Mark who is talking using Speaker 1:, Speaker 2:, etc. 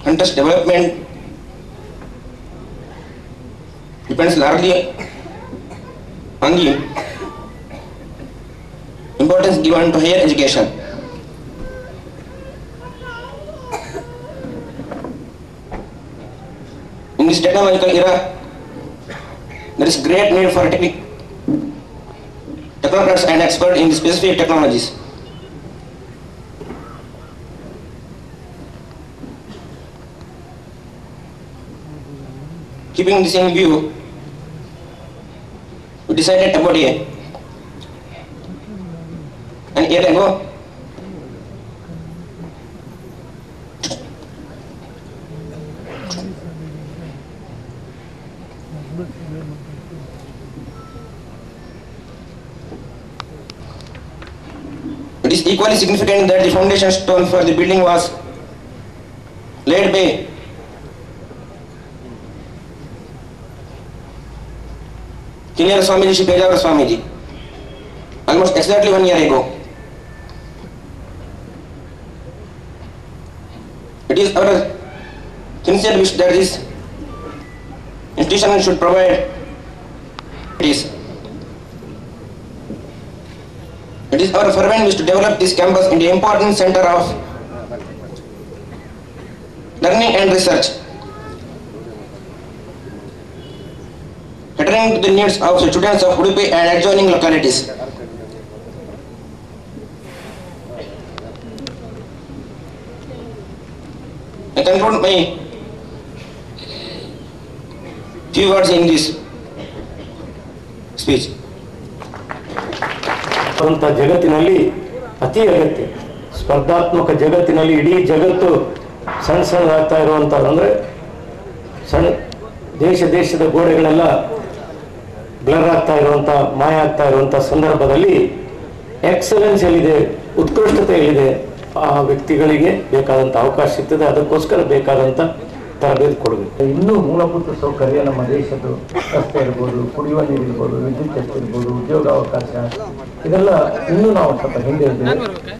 Speaker 1: country's development depends largely on the importance given to higher education. In this technological era, there is great need for technocrats and experts in specific technologies. Keeping this in view, we decided about an year ago it is equally significant that the foundation stone for the building was laid by Kinara Swamiji Shri Pejavara Swamiji almost exactly 1 year ago. It is our sincere wish that this institution should provide this. It is our fervent wish to develop this campus into an important center of learning and research, catering to the needs of the students of Udupi and adjoining localities. I conclude my few words in this speech.
Speaker 2: ಜಗತ್ತಿನಲ್ಲಿ ಅತಿ ಅಗತ್ಯ ಸ್ಪರ್ಧಾತ್ಮಕ ಜಗತ್ತಿನಲ್ಲಿ ಇಡೀ ಜಗತ್ತು ಸಣ್ಣದಾಗ್ತಾ ಇರುವಂಥದ್ದು ಅಂದರೆ ದೇಶದ ಗೋಡೆಗಳೆಲ್ಲ ಬ್ಲರ್ ಆಗ್ತಾ ಇರುವಂಥ ಮಾಯ ಆಗ್ತಾ ಇರುವಂಥ ಸಂದರ್ಭದಲ್ಲಿ ಎಕ್ಸಲೆನ್ಸ್ ಎಲ್ಲಿದೆ, ಉತ್ಕೃಷ್ಟತೆ ಎಲ್ಲಿದೆ, ಆ ವ್ಯಕ್ತಿಗಳಿಗೆ ಬೇಕಾದಂಥ ಅವಕಾಶ ಸಿಗ್ತದೆ. ಅದಕ್ಕೋಸ್ಕರ ಬೇಕಾದಂಥ ತರಬೇತಿ ಕೊಡಬೇಕು. ಇನ್ನೂ ಮೂಲಭೂತ ಸೌಕರ್ಯ ನಮ್ಮ ದೇಶದ್ದು ರಸ್ತೆ ಇರ್ಬೋದು, ಕುಡಿಯುವ ನೀರು ಇರ್ಬೋದು, ವಿದ್ಯುತ್ ಶಕ್ತಿ ಇರ್ಬೋದು, ಉದ್ಯೋಗಾವಕಾಶ, ಇದೆಲ್ಲ ಇನ್ನೂ ನಾವು ಸ್ವಲ್ಪ ಹಿಂದೆ ಇದ್ದೇವೆ.